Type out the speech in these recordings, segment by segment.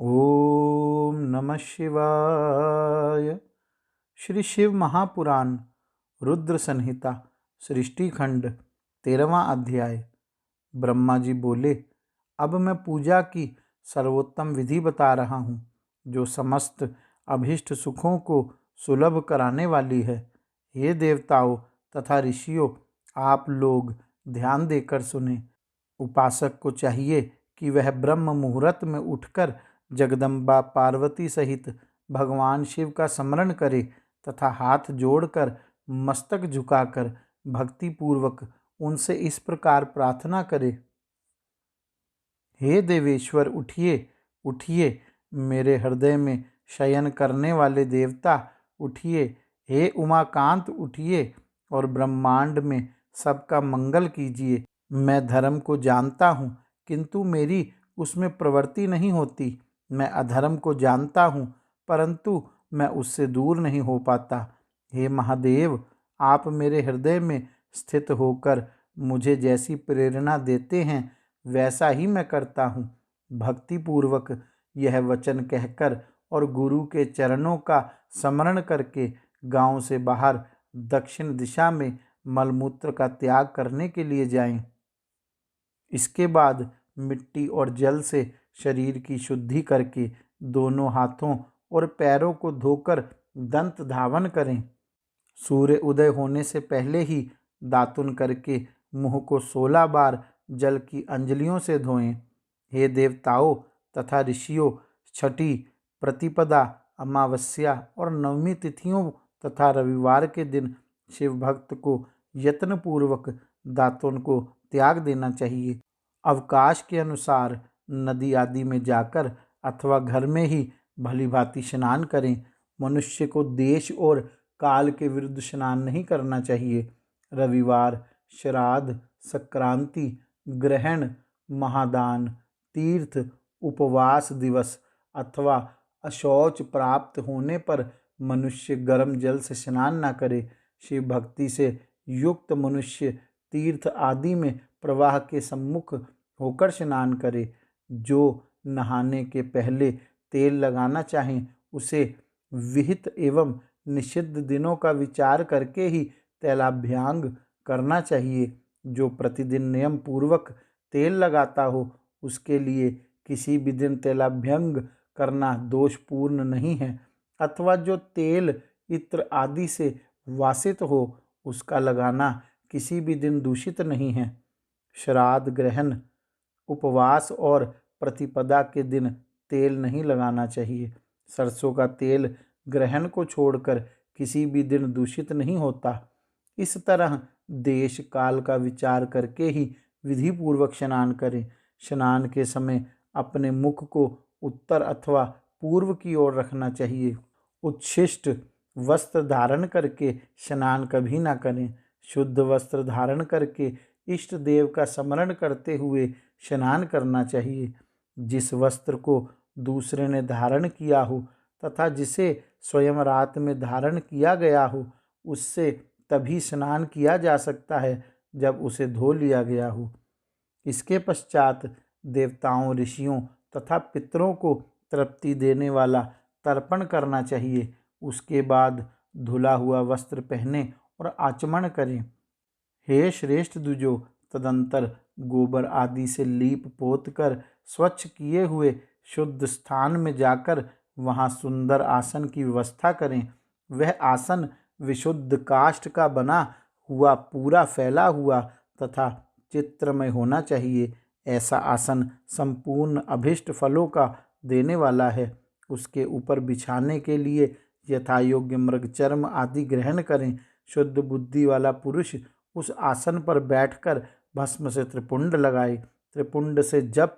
ओम नमः शिवाय। श्री शिव महापुराण रुद्र संहिता सृष्टि खंड 13वां अध्याय। ब्रह्मा जी बोले, अब मैं पूजा की सर्वोत्तम विधि बता रहा हूँ, जो समस्त अभीष्ट सुखों को सुलभ कराने वाली है। हे देवताओं तथा ऋषियों, आप लोग ध्यान देकर सुने। उपासक को चाहिए कि वह ब्रह्म मुहूर्त में उठकर जगदम्बा पार्वती सहित भगवान शिव का स्मरण करे तथा हाथ जोड़कर मस्तक झुकाकर भक्तिपूर्वक उनसे इस प्रकार प्रार्थना करे। हे देवेश्वर, उठिए उठिए, मेरे हृदय में शयन करने वाले देवता उठिए। हे उमाकांत, उठिए और ब्रह्मांड में सबका मंगल कीजिए। मैं धर्म को जानता हूँ, किंतु मेरी उसमें प्रवृत्ति नहीं होती। मैं अधर्म को जानता हूँ, परंतु मैं उससे दूर नहीं हो पाता। हे महादेव, आप मेरे हृदय में स्थित होकर मुझे जैसी प्रेरणा देते हैं, वैसा ही मैं करता हूँ। भक्तिपूर्वक यह वचन कहकर और गुरु के चरणों का स्मरण करके गांव से बाहर दक्षिण दिशा में मलमूत्र का त्याग करने के लिए जाएं। इसके बाद मिट्टी और जल से शरीर की शुद्धि करके दोनों हाथों और पैरों को धोकर दंत धावन करें। सूर्य उदय होने से पहले ही दातुन करके मुंह को 16 बार जल की अंजलियों से धोएं। हे देवताओं तथा ऋषियों, छठी, प्रतिपदा, अमावस्या और नवमी तिथियों तथा रविवार के दिन शिव भक्त को यत्नपूर्वक दातुन को त्याग देना चाहिए। अवकाश के अनुसार नदी आदि में जाकर अथवा घर में ही भली भांति स्नान करें। मनुष्य को देश और काल के विरुद्ध स्नान नहीं करना चाहिए। रविवार, श्राद्ध, संक्रांति, ग्रहण, महादान, तीर्थ, उपवास दिवस अथवा अशौच प्राप्त होने पर मनुष्य गर्म जल से स्नान न करे। शिव भक्ति से युक्त मनुष्य तीर्थ आदि में प्रवाह के सम्मुख होकर स्नान करे। जो नहाने के पहले तेल लगाना चाहें, उसे विहित एवं निषिद्ध दिनों का विचार करके ही तैलाभ्यंग करना चाहिए। जो प्रतिदिन नियम पूर्वक तेल लगाता हो, उसके लिए किसी भी दिन तैलाभ्यंग करना दोषपूर्ण नहीं है। अथवा जो तेल इत्र आदि से वासित हो, उसका लगाना किसी भी दिन दूषित नहीं है। श्राद्ध, ग्रहण, उपवास और प्रतिपदा के दिन तेल नहीं लगाना चाहिए। सरसों का तेल ग्रहण को छोड़कर किसी भी दिन दूषित नहीं होता। इस तरह देश काल का विचार करके ही विधि पूर्वक स्नान करें। स्नान के समय अपने मुख को उत्तर अथवा पूर्व की ओर रखना चाहिए। उच्छिष्ट वस्त्र धारण करके स्नान कभी ना करें। शुद्ध वस्त्र धारण करके इष्ट देव का स्मरण करते हुए स्नान करना चाहिए। जिस वस्त्र को दूसरे ने धारण किया हो तथा जिसे स्वयं रात में धारण किया गया हो, उससे तभी स्नान किया जा सकता है जब उसे धो लिया गया हो। इसके पश्चात देवताओं, ऋषियों तथा पितरों को तृप्ति देने वाला तर्पण करना चाहिए। उसके बाद धुला हुआ वस्त्र पहने और आचमन करें। हे श्रेष्ठ द्विजों, तदंतर गोबर आदि से लीप पोत कर स्वच्छ किए हुए शुद्ध स्थान में जाकर वहाँ सुंदर आसन की व्यवस्था करें। वह आसन विशुद्ध काष्ठ का बना हुआ, पूरा फैला हुआ तथा चित्रमय होना चाहिए। ऐसा आसन संपूर्ण अभिष्ट फलों का देने वाला है। उसके ऊपर बिछाने के लिए यथा योग्य मृगचर्म आदि ग्रहण करें। शुद्ध बुद्धि वाला पुरुष उस आसन पर बैठकर भस्म से त्रिपुंड लगाए। त्रिपुंड से जप,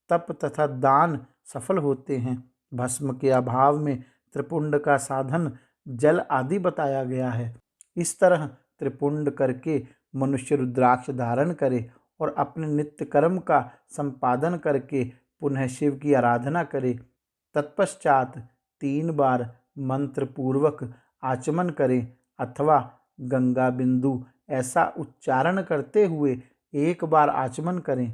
तप तथा दान सफल होते हैं। भस्म के अभाव में त्रिपुंड का साधन जल आदि बताया गया है। इस तरह त्रिपुंड करके मनुष्य रुद्राक्ष धारण करे और अपने नित्य कर्म का संपादन करके पुनः शिव की आराधना करे। तत्पश्चात 3 बार मंत्र पूर्वक आचमन करें अथवा गंगा बिंदु ऐसा उच्चारण करते हुए 1 बार आचमन करें।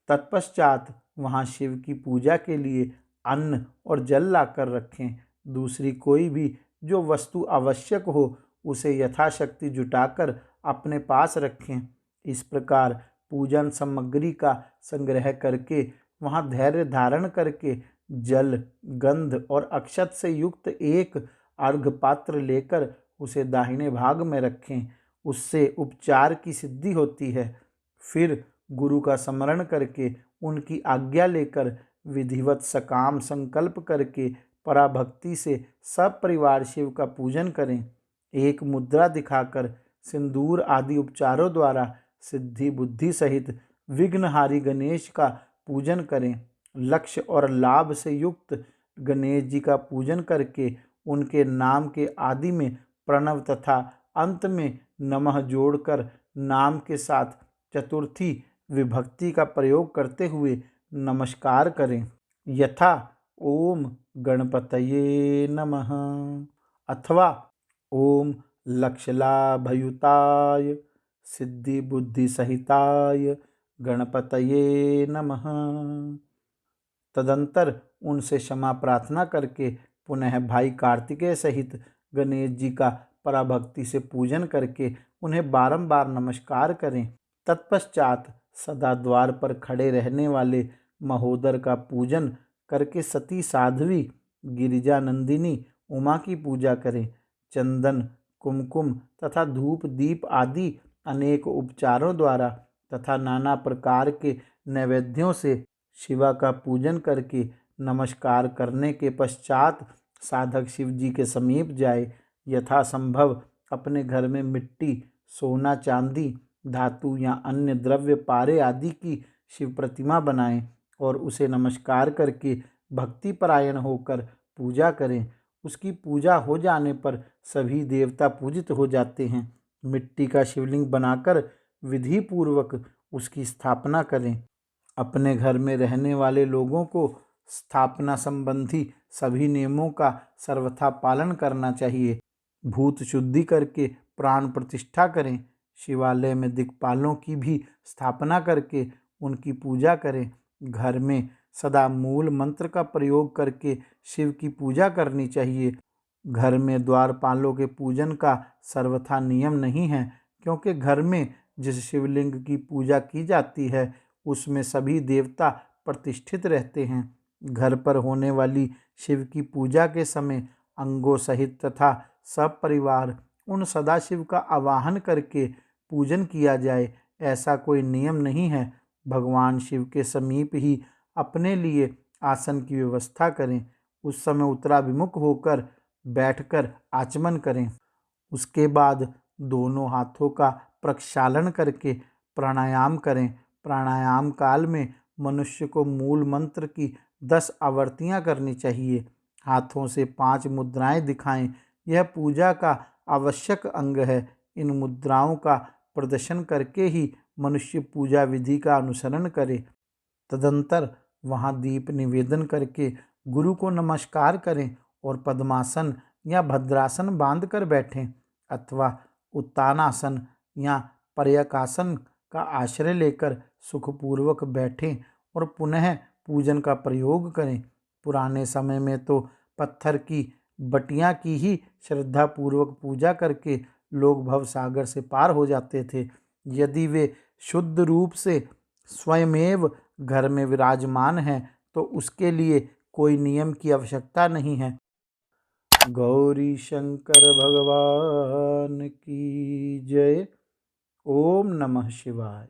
तत्पश्चात वहाँ शिव की पूजा के लिए अन्न और जल लाकर रखें। दूसरी कोई भी जो वस्तु आवश्यक हो उसे यथाशक्ति जुटाकर अपने पास रखें। इस प्रकार पूजन सामग्री का संग्रह करके वहाँ धैर्य धारण करके जल, गंध और अक्षत से युक्त एक अर्घ पात्र लेकर उसे दाहिने भाग में रखें। उससे उपचार की सिद्धि होती है। फिर गुरु का स्मरण करके उनकी आज्ञा लेकर विधिवत सकाम संकल्प करके पराभक्ति से सब परिवार शिव का पूजन करें। एक मुद्रा दिखाकर सिंदूर आदि उपचारों द्वारा सिद्धि बुद्धि सहित विघ्नहारी गणेश का पूजन करें। लक्ष्य और लाभ से युक्त गणेश जी का पूजन करके उनके नाम के आदि में प्रणव तथा अंत में नमः जोड़कर नाम के साथ चतुर्थी विभक्ति का प्रयोग करते हुए नमस्कार करें। यथा ओम गणपतये नमः अथवा ओम लक्षलाभयुताय सिद्धि बुद्धि सहिताय गणपतये नमः। तदंतर उनसे क्षमा प्रार्थना करके पुनः भाई कार्तिकेय सहित गणेश जी का पराभक्ति से पूजन करके उन्हें बारंबार नमस्कार करें। तत्पश्चात सदा द्वार पर खड़े रहने वाले महोदर का पूजन करके सती साध्वी गिरिजा नंदिनी उमा की पूजा करें। चंदन, कुमकुम तथा धूप दीप आदि अनेक उपचारों द्वारा तथा नाना प्रकार के नैवेद्यों से शिवा का पूजन करके नमस्कार करने के पश्चात साधक शिव जी के समीप जाए। यथासंभव अपने घर में मिट्टी, सोना, चांदी, धातु या अन्य द्रव्य पारे आदि की शिव प्रतिमा बनाएं और उसे नमस्कार करके भक्तिपरायण होकर पूजा करें। उसकी पूजा हो जाने पर सभी देवता पूजित हो जाते हैं। मिट्टी का शिवलिंग बनाकर विधि पूर्वक उसकी स्थापना करें। अपने घर में रहने वाले लोगों को स्थापना संबंधी सभी नियमों का सर्वथा पालन करना चाहिए। भूत शुद्धि करके प्राण प्रतिष्ठा करें। शिवालय में दिक्पालों की भी स्थापना करके उनकी पूजा करें। घर में सदा मूल मंत्र का प्रयोग करके शिव की पूजा करनी चाहिए। घर में द्वारपालों के पूजन का सर्वथा नियम नहीं है, क्योंकि घर में जिस शिवलिंग की पूजा की जाती है उसमें सभी देवता प्रतिष्ठित रहते हैं। घर पर होने वाली शिव की पूजा के समय अंगों सहित तथा सब परिवार उन सदाशिव का आवाहन करके पूजन किया जाए, ऐसा कोई नियम नहीं है। भगवान शिव के समीप ही अपने लिए आसन की व्यवस्था करें। उस समय उत्तराभिमुख होकर बैठकर आचमन करें। उसके बाद दोनों हाथों का प्रक्षालन करके प्राणायाम करें। प्राणायाम काल में मनुष्य को मूल मंत्र की 10 आवर्तियां करनी चाहिए। हाथों से 5 मुद्राएं दिखाएं। यह पूजा का आवश्यक अंग है। इन मुद्राओं का प्रदर्शन करके ही मनुष्य पूजा विधि का अनुसरण करे। तदंतर वहां दीप निवेदन करके गुरु को नमस्कार करें और पद्मासन या भद्रासन बांधकर बैठें अथवा उत्तानासन या पर्यकासन का आश्रय लेकर सुखपूर्वक बैठें और पुनः पूजन का प्रयोग करें। पुराने समय में तो पत्थर की बटियां की ही श्रद्धापूर्वक पूजा करके लोग भवसागर से पार हो जाते थे। यदि वे शुद्ध रूप से स्वयमेव घर में विराजमान हैं तो उसके लिए कोई नियम की आवश्यकता नहीं है। गौरी शंकर भगवान की जय। ओम नमः शिवाय।